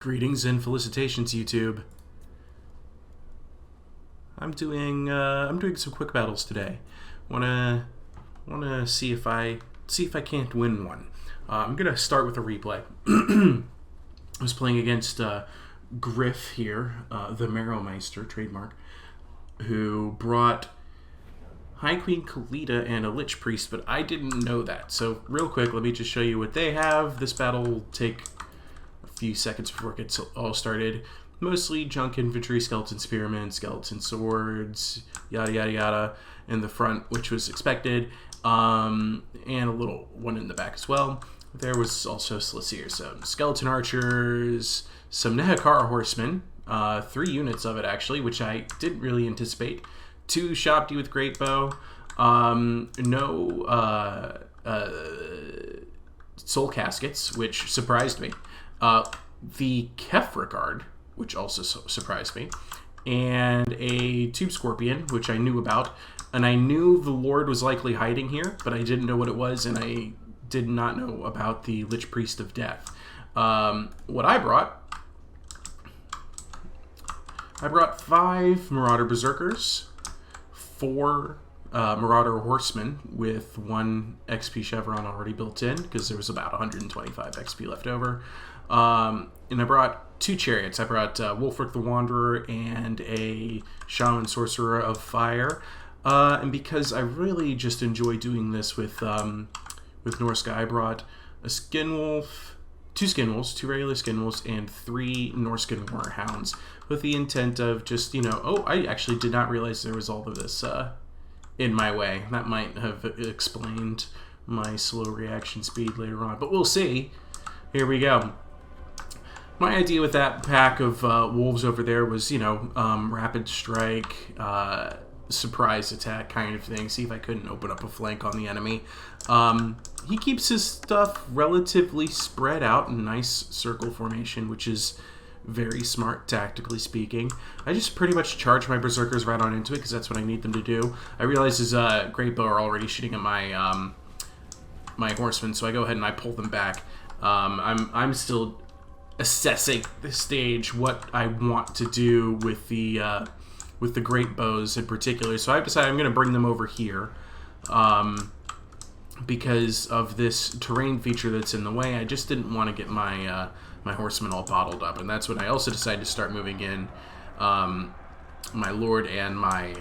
Greetings and felicitations, YouTube. I'm doing some quick battles today. Wanna see if I can't win one. I'm gonna start with a replay. I was playing against Griff here, the Marrowmeister trademark, who brought High Queen Kalita and a Lich Priest, but I didn't know that. So real quick, let me just show you what they have. This battle will take few seconds before it gets all started. Mostly junk infantry, skeleton spearmen, skeleton swords, yada yada yada in the front, which was expected, and a little one in the back as well. There was also Slissier, so skeleton archers, some Nehekara horsemen, 3 units of it actually, which I didn't really anticipate. 2 Shabti with great bow, no soul caskets, which surprised me. The Kefragard, which also surprised me, and a Tube Scorpion, which I knew about, and I knew the Lord was likely hiding here, but I didn't know what it was, and I did not know about the Lich Priest of Death. What I brought 5 Marauder Berserkers, 4 Marauder Horsemen with 1 XP Chevron already built in, because there was about 125 XP left over. And I brought 2 chariots. I brought Wulfric the Wanderer and a Shaman Sorcerer of Fire. And because I really just enjoy doing this with Norska, I brought a Skin Wolf, 2 Skin Wolves, 2 regular Skin Wolves, and 3 Norskin Warhounds, with the intent of just, oh, I actually did not realize there was all of this in my way. That might have explained my slow reaction speed later on, but we'll see. Here we go. My idea with that pack of wolves over there was, rapid strike, surprise attack kind of thing. See if I couldn't open up a flank on the enemy. He keeps his stuff relatively spread out in nice circle formation, which is very smart, tactically speaking. I just pretty much charge my Berserkers right on into it, because that's what I need them to do. I realize his Great Bow are already shooting at my my Horsemen, so I go ahead and I pull them back. I'm still assessing this stage what I want to do with the Great Bows in particular. So I've decided I'm going to bring them over here because of this terrain feature that's in the way. I just didn't want to get my my Horsemen all bottled up, and that's when I also decided to start moving in my Lord and my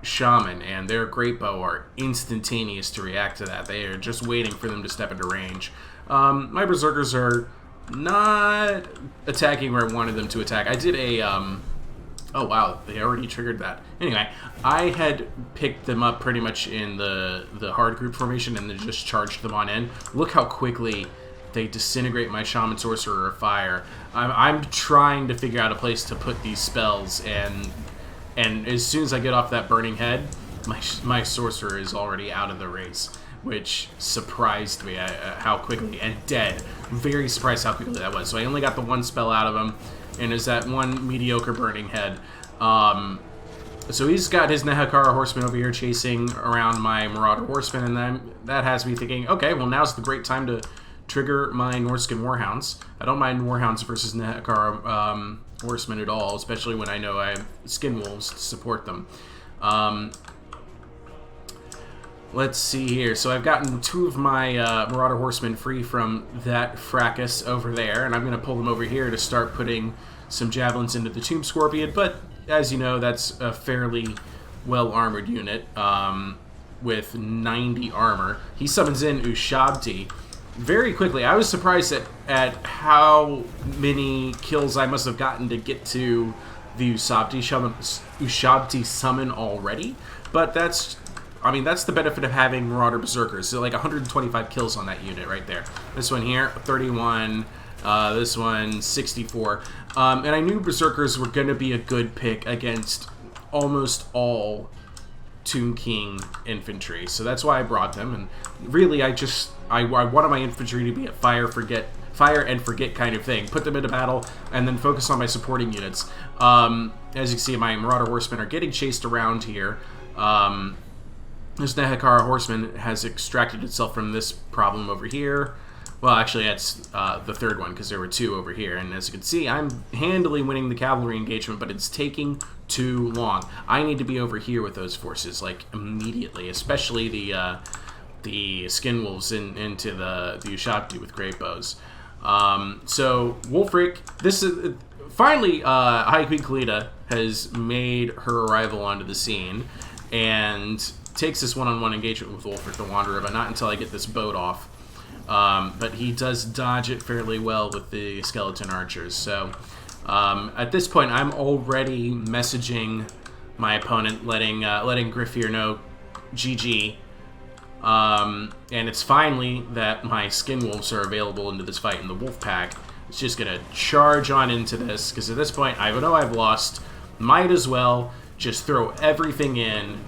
Shaman, and their Great Bow are instantaneous to react to that. They are just waiting for them to step into range. My Berserkers are not attacking where I wanted them to attack. I did a, oh wow, they already triggered that. Anyway, I had picked them up pretty much in the hard group formation and then just charged them on in. Look how quickly they disintegrate my Shaman Sorcerer of Fire. I'm trying to figure out a place to put these spells, and as soon as I get off that Burning Head, my Sorcerer is already out of the race, which surprised me how quickly, and dead. Very surprised how quickly that was. So I only got the 1 spell out of him, and is that 1 mediocre Burning Head. So he's got his Nehekara Horseman over here chasing around my Marauder Horseman, and then that has me thinking, okay, well, now's the great time to trigger my Norskin Warhounds. I don't mind Warhounds versus Nehekara Horsemen at all, especially when I know I have Skin Wolves to support them. Let's see here. So I've gotten 2 of my Marauder Horsemen free from that fracas over there, and I'm going to pull them over here to start putting some javelins into the Tomb Scorpion. But as you know, that's a fairly well-armored unit with 90 armor. He summons in Ushabti very quickly. I was surprised at how many kills I must have gotten to get to the Ushabti summon already, but that's the benefit of having Marauder Berserkers. So like 125 kills on that unit right there. This one here, 31. This one, 64. And I knew Berserkers were going to be a good pick against almost all Tomb King infantry. So that's why I brought them. And really, I wanted my infantry to be a fire and forget kind of thing. Put them into battle and then focus on my supporting units. As you can see, my Marauder Horsemen are getting chased around here. This Nehekara Horseman has extracted itself from this problem over here. Well, actually, that's the third one, because there were 2 over here. And as you can see, I'm handily winning the cavalry engagement, but it's taking too long. I need to be over here with those forces, like, immediately, especially the skin wolves into the Ushabti with great bows. So, Wulfric, this is... Finally, High Queen Kalita has made her arrival onto the scene, and takes this one-on-one engagement with Wulfric the Wanderer, but not until I get this boat off. But he does dodge it fairly well with the skeleton archers. So at this point, I'm already messaging my opponent, letting Griffier know GG. And it's finally that my skin wolves are available into this fight, and the wolf pack is just gonna charge on into this, because at this point I know I've lost. Might as well just throw everything in,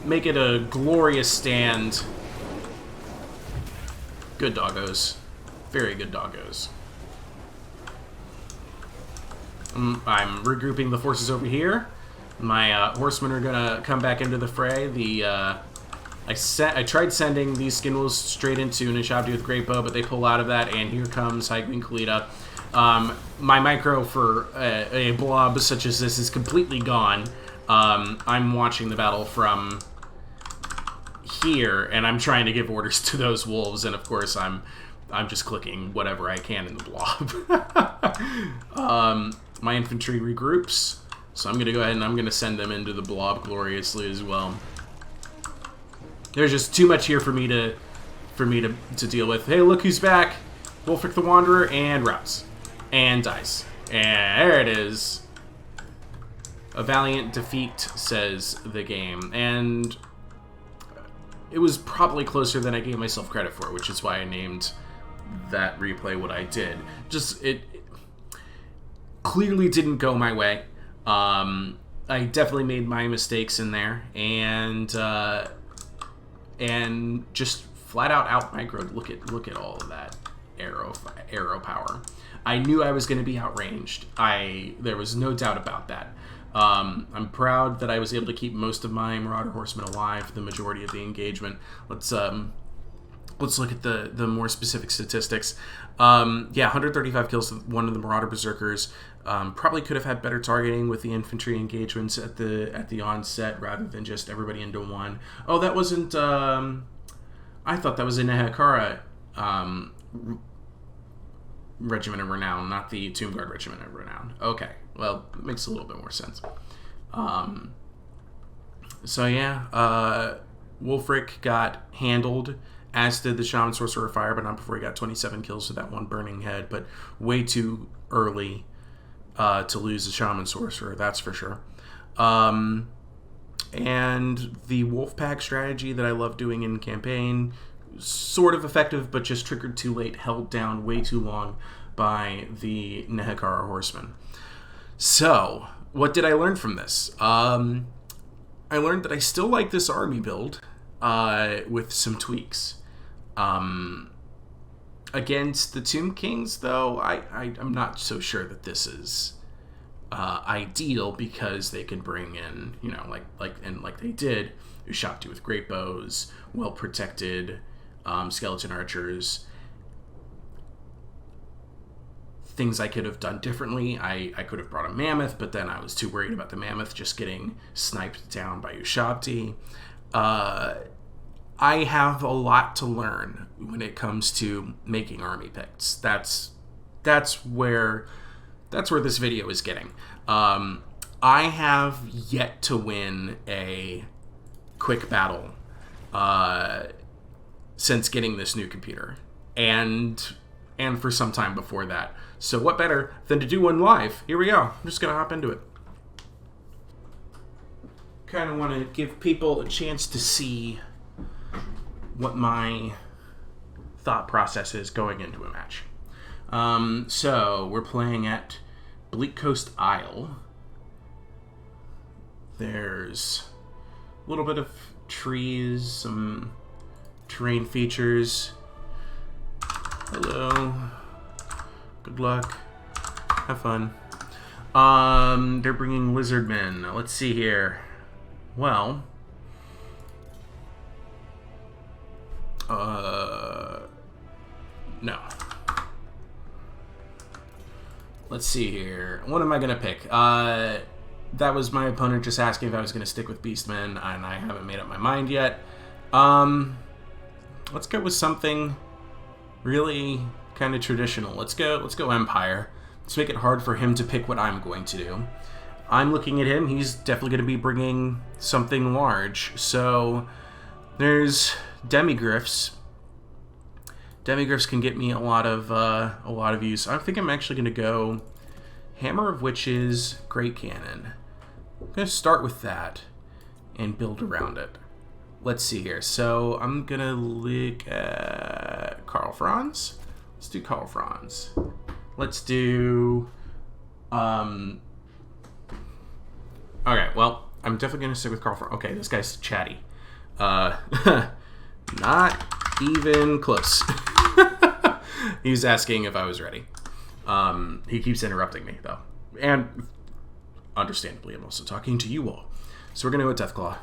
make it a glorious stand. Good doggos. Very good doggos. I'm regrouping the forces over here. My horsemen are gonna come back into the fray. I tried sending these skin wolves straight into Ushabti with great bow, but they pull out of that, and here comes High Queen Kalita. My micro for a blob such as this is completely gone. I'm watching the battle from here, and I'm trying to give orders to those wolves, and of course I'm just clicking whatever I can in the blob. My infantry regroups, so I'm gonna go ahead and I'm gonna send them into the blob gloriously as well. There's just too much here for me to deal with. Hey, look who's back! Wulfric the Wanderer, and routes. And dies. And there it is. A valiant defeat, says the game. And it was probably closer than I gave myself credit for, which is why I named that replay what I did. Just, it clearly didn't go my way. I definitely made my mistakes in there, and just flat out microed. Look at all of that arrow power. I knew I was going to be outranged. There was no doubt about that. I'm proud that I was able to keep most of my Marauder Horsemen alive the majority of the engagement. Let's look at the more specific statistics. Yeah, 135 kills with one of the Marauder Berserkers. Probably could have had better targeting with the infantry engagements at the onset rather than just everybody into one. Oh, that wasn't... I thought that was a Nehekara Regiment of Renown, not the Tomb Guard Regiment of Renown. Okay, well, it makes a little bit more sense. So yeah, Wulfric got handled, as did the Shaman Sorcerer Fire, but not before he got 27 kills with that one burning head, but way too early to lose the Shaman Sorcerer, that's for sure. And the Wolfpack strategy that I love doing in campaign, sort of effective, but just triggered too late, held down way too long by the Nehekara Horsemen. So, what did I learn from this? I learned that I still like this army build with some tweaks. Against the Tomb Kings, though, I'm not so sure that this is ideal, because they can bring in, you know, like they did, Ushabti with great bows, well protected skeleton archers. Things I could have done differently. I could have brought a mammoth, but then I was too worried about the mammoth just getting sniped down by Ushabti. I have a lot to learn when it comes to making army picks. That's where this video is getting. I have yet to win a quick battle since getting this new computer, and for some time before that. So what better than to do one live? Here we go. I'm just gonna hop into it. Kind of want to give people a chance to see what my thought process is going into a match. So we're playing at Bleak Coast Isle. There's a little bit of trees, some terrain features. Hello. Good luck. Have fun. They're bringing lizardmen. Let's see here. Well, let's see here. What am I gonna pick? That was my opponent just asking if I was gonna stick with Beastmen, and I haven't made up my mind yet. Let's go with something really kind of traditional. Let's go Empire. Let's make it hard for him to pick what I'm going to do. I'm looking at him. He's definitely going to be bringing something large. So there's Demigryphs. Demigryphs can get me a lot of use. I think I'm actually going to go Hammer of Witches, Great Cannon. I'm going to start with that and build around it. Let's see here. So I'm going to look at Karl Franz. Let's do Karl Franz. Let's do... Okay, well, I'm definitely going to stick with Karl Franz. Okay, this guy's chatty. Not even close. He's asking if I was ready. He keeps interrupting me, though. And, understandably, I'm also talking to you all. So we're going to go with Deathclaw.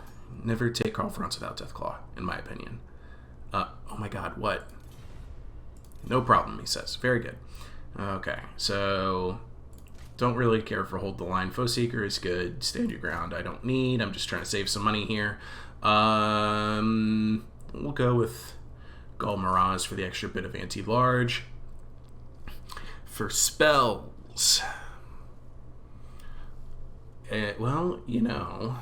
Never take Karl Franz without Deathclaw, in my opinion. Oh my god, what? No problem, he says. Very good. Okay, so... Don't really care for Hold the Line. Foe Seeker is good. Stand your ground I don't need. I'm just trying to save some money here. We'll go with Gul Miraz for the extra bit of anti-large. For spells... well, you know...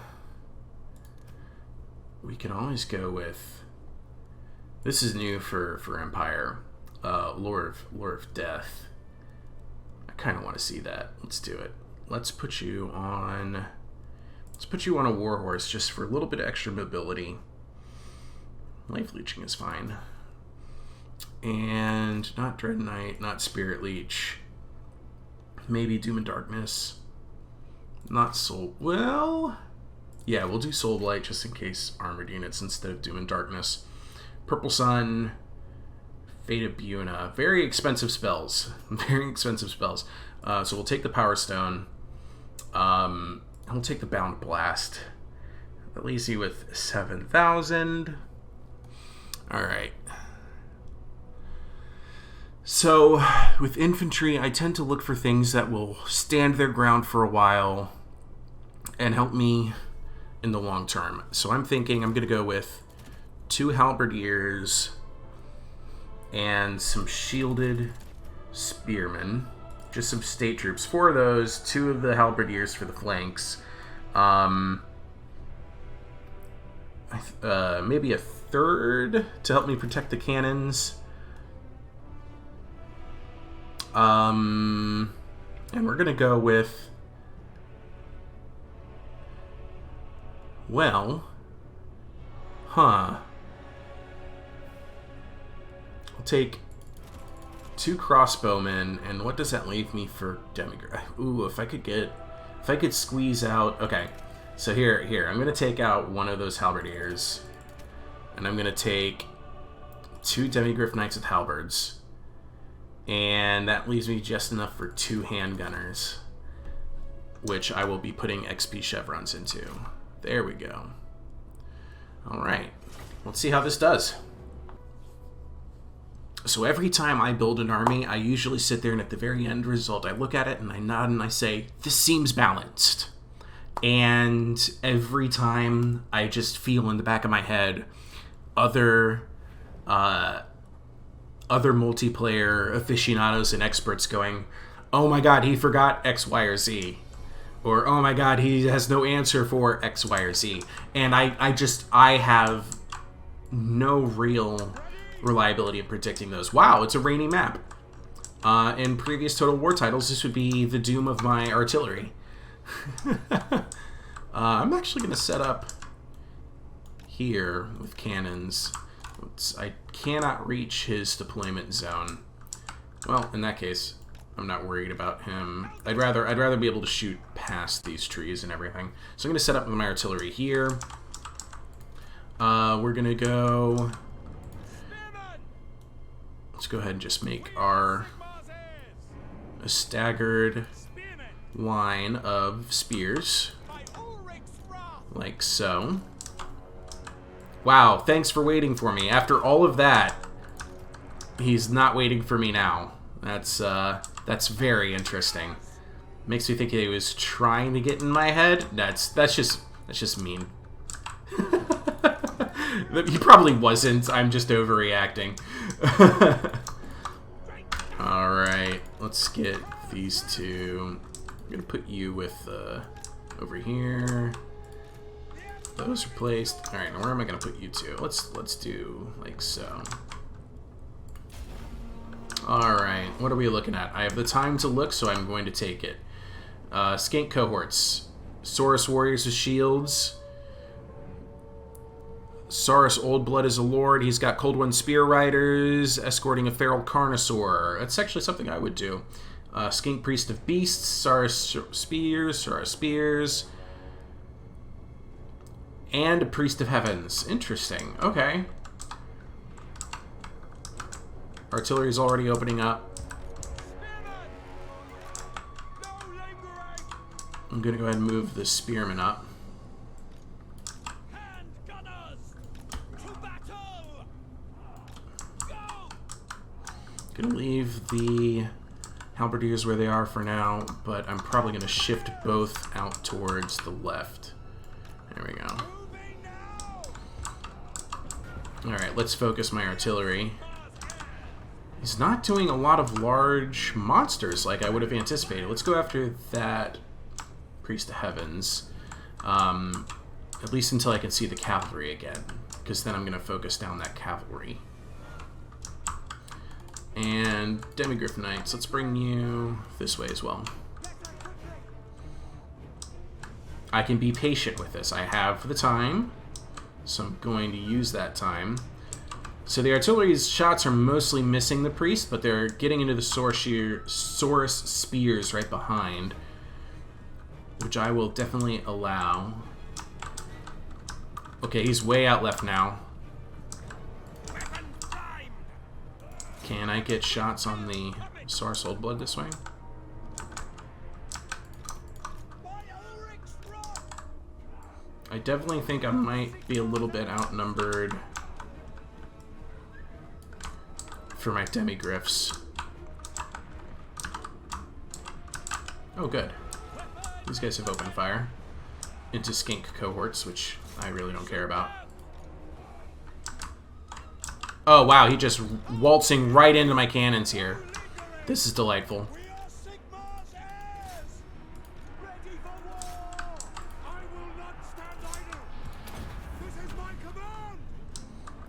We can always go with... This is new for Empire. Lure of Death. I kind of want to see that. Let's do it. Let's put you on a Warhorse just for a little bit of extra mobility. Life Leeching is fine. And not Dread Knight, not Spirit Leech. Maybe Doom and Darkness. Not Soul... Well... Yeah, we'll do Soul Blight just in case armored units instead of Doom and Darkness. Purple Sun... Fate of Buna. Very expensive spells. Very expensive spells. So we'll take the Power Stone. And we'll take the Bound Blast. That leaves you with 7,000. Alright. So, with infantry, I tend to look for things that will stand their ground for a while and help me in the long term. So I'm thinking I'm going to go with 2 Halberdiers and some shielded spearmen, just some state troops. 4 of those, 2 of the halberdiers for the flanks. Maybe a 3rd to help me protect the cannons. And we're gonna go with, well, take 2 crossbowmen, and what does that leave me for Demigryph? Ooh, if I could squeeze out... Okay, so here, I'm going to take out one of those halberdiers, and I'm going to take 2 Demigryph Knights with halberds, and that leaves me just enough for 2 handgunners, which I will be putting XP chevrons into. There we go. Alright, let's see how this does. So every time I build an army, I usually sit there and at the very end result, I look at it and I nod and I say, this seems balanced. And every time I just feel in the back of my head other multiplayer aficionados and experts going, oh my god, he forgot X, Y, or Z. Or, oh my god, he has no answer for X, Y, or Z. And I have no real reliability in predicting those. Wow, it's a rainy map. In previous Total War titles, this would be the doom of my artillery. I'm actually going to set up here with cannons. I cannot reach his deployment zone. Well, in that case, I'm not worried about him. I'd rather be able to shoot past these trees and everything. So I'm going to set up my artillery here. We're going to go... Let's go ahead and just make a staggered line of spears. Like so. Wow, thanks for waiting for me. After all of that, he's not waiting for me now. That's That's very interesting. Makes me think he was trying to get in my head. That's just mean. He probably wasn't. I'm just overreacting. Alright, let's get these two. I'm gonna put you with over here. Those are placed. Alright, now where am I gonna put you two? Let's do like so. Alright, what are we looking at? I have the time to look, so I'm going to take it. Skink cohorts. Saurus warriors with shields. Saurus Old Blood is a lord. He's got Cold One Spear Riders escorting a feral Carnosaur. That's actually something I would do. Skink Priest of Beasts, Saurus Spears, and a Priest of Heavens. Interesting. Okay. Artillery's already opening up. I'm gonna go ahead and move the Spearmen up. Gonna leave the halberdiers where they are for now, but I'm probably gonna shift both out towards the left. There we go. Alright, let's focus my artillery. He's not doing a lot of large monsters like I would have anticipated. Let's go after that Priest of Heavens. At least until I can see the cavalry again, because then I'm gonna focus down that cavalry. And Demigryph Knights, let's bring you this way as well. I can be patient with this. I have the time, so I'm going to use that time. So the artillery's shots are mostly missing the priest, but they're getting into the Saurus spears right behind, which I will definitely allow. Okay, he's way out left now. Can I get shots on the Saurus Old Blood this way? I definitely think I might be a little bit outnumbered for my Demigryphs. Oh, good. These guys have opened fire into skink cohorts, which I really don't care about. Oh, wow, he just waltzing right into my cannons here. This is delightful.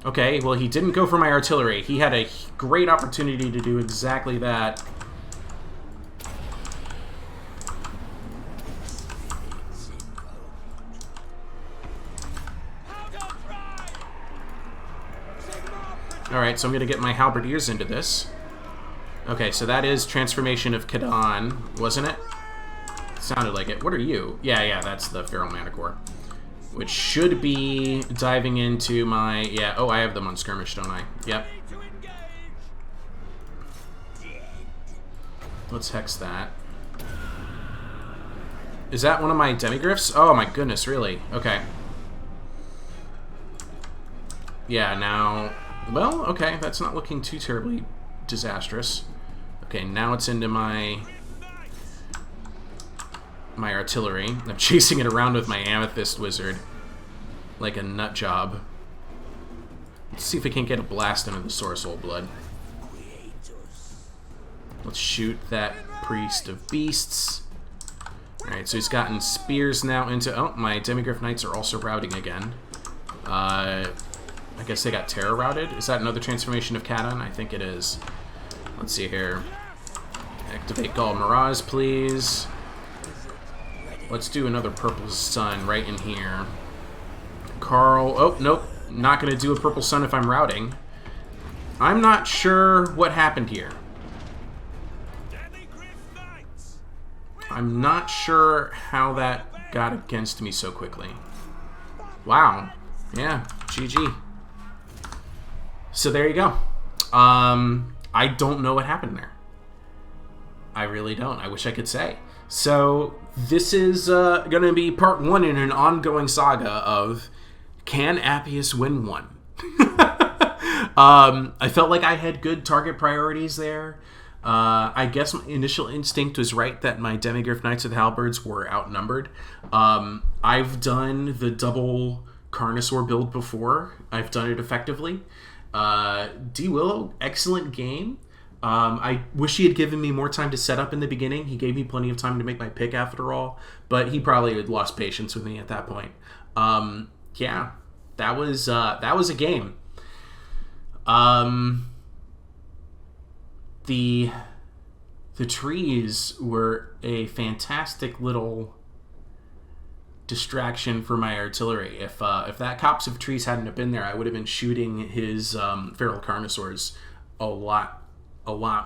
Okay, well, he didn't go for my artillery. He had a great opportunity to do exactly that. Alright, so I'm going to get my halberdiers into this. Okay, so that is Transformation of Kadan, wasn't it? Sounded like it. What are you? Yeah, that's the Feral Manticore. Which should be diving into my... Yeah, oh, I have them on skirmish, don't I? Yep. Let's hex that. Is that one of my Demigryphs? Oh my goodness, really? Okay. Yeah, now... Well, okay, that's not looking too terribly disastrous. Okay, now it's into my artillery. I'm chasing it around with my Amethyst Wizard like a nut job. Let's see if we can't get a blast into the Saurus Old Blood. Let's shoot that Priest of Beasts. Alright, so he's gotten spears now into... Oh, my Demigryph Knights are also routing again. I guess they got Terror routed. Is that another transformation of Kadan? I think it is. Let's see here. Activate Gall Mirage, please. Let's do another Purple Sun right in here. Carl... Oh, nope. Not going to do a Purple Sun if I'm routing. I'm not sure what happened here. I'm not sure how that got against me so quickly. Wow. Yeah, GG. So there you go. I don't know what happened there. I really don't. I wish I could say. So this is going to be part 1 in an ongoing saga of Can Appius Win 1? I felt like I had good target priorities there. I guess my initial instinct was right that my Demigryph Knights with Halberds were outnumbered. I've done the double Carnosaur build before. I've done it effectively. D. Willow, excellent game. I wish he had given me more time to set up in the beginning. He gave me plenty of time to make my pick after all, but he probably had lost patience with me at that point. Yeah, that was a game. The trees were a fantastic little distraction for my artillery. If that copse of trees hadn't have been there, I would have been shooting his feral Carnosaurs a lot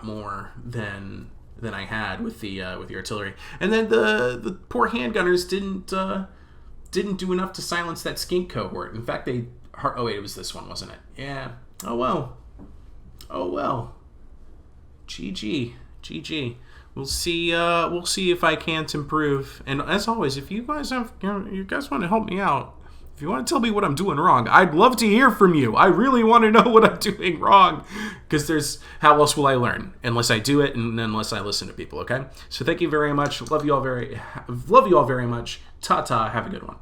more than I had with the artillery. And then the poor handgunners didn't do enough to silence that skink cohort. In fact, it was this one, wasn't it? Yeah. Oh well. GG. We'll see if I can't improve. And as always, if you guys want to help me out, if you want to tell me what I'm doing wrong, I'd love to hear from you. I really want to know what I'm doing wrong, because how else will I learn unless I do it and unless I listen to people? Okay. So thank you very much. Love you all very much. Ta-ta. Have a good one.